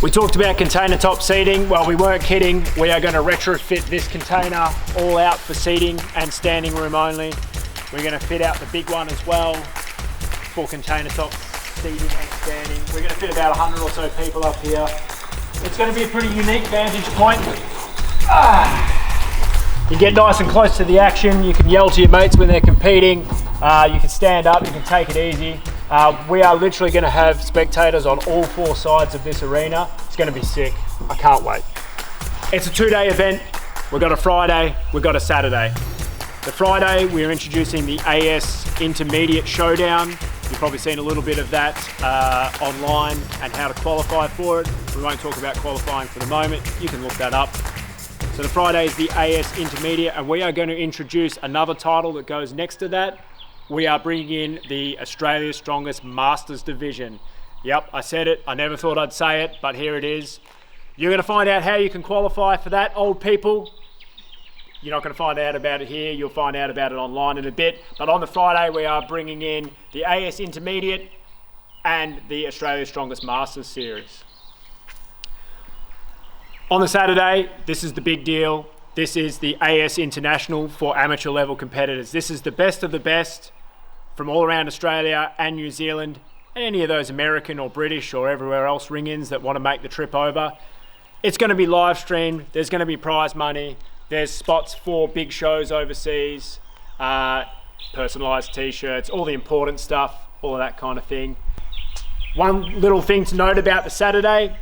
We talked about container top seating. Well, we weren't kidding. We are going to retrofit this container all out for seating and standing room only. We're going to fit out the big one as well for container top seating and standing. We're going to fit about 100 or so people up here. It's going to be a pretty unique vantage point. You get nice and close to the action. You can yell to your mates when they're competing. You can stand up, you can take it easy. We are literally going to have spectators on all four sides of this arena. It's going to be sick. I can't wait. It's a 2-day event. We've got a Friday, we've got a Saturday. The Friday, we're introducing the AS Intermediate Showdown. You've probably seen a little bit of that online and how to qualify for it. We won't talk about qualifying for the moment. You can look that up. So the Friday is the AS Intermediate, and we are going to introduce another title that goes next to that. We are bringing in the Australia's Strongest Masters division. Yep, I said it. I never thought I'd say it, but here it is. You're going to find out how you can qualify for that, old people. You're not going to find out about it here. You'll find out about it online in a bit. But on the Friday, we are bringing in the AS Intermediate and the Australia's Strongest Masters series. On the Saturday, this is the big deal. This is the AS International for amateur level competitors. This is the best of the best from all around Australia and New Zealand, and any of those American or British or everywhere else ring-ins that want to make the trip over. It's going to be live streamed. There's going to be prize money. There's spots for big shows overseas, personalised t-shirts, all the important stuff, all of that kind of thing. One little thing to note about the Saturday,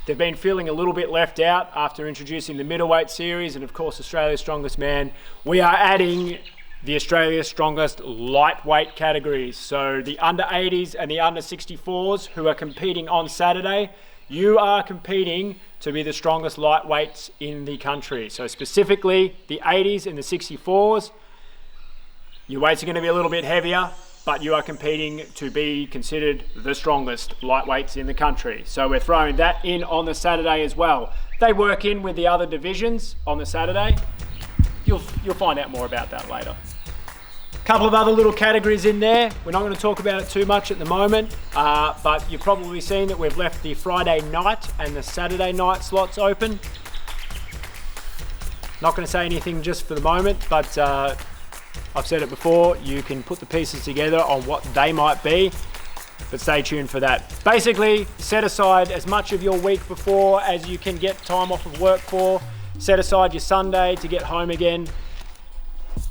they've been feeling a little bit left out after introducing the middleweight series and of course Australia's Strongest Man. We are adding the Australia's Strongest lightweight categories. So the under 80s and the under 64s who are competing on Saturday, you are competing to be the strongest lightweights in the country. So specifically the 80s and the 64s, your weights are going to be a little bit heavier, but you are competing to be considered the strongest lightweights in the country. So we're throwing that in on the Saturday as well. They work in with the other divisions on the Saturday. You'll find out more about that later. A couple of other little categories in there. We're not going to talk about it too much at the moment, but you've probably seen that we've left the Friday night and the Saturday night slots open. Not going to say anything just for the moment, but I've said it before, you can put the pieces together on what they might be, but stay tuned for that. Basically, set aside as much of your week before as you can get time off of work for. Set aside your Sunday to get home again.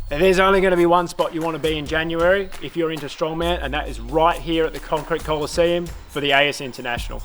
And there's only going to be one spot you want to be in January if you're into strongman, and that is right here at the Concrete Coliseum for the AS International.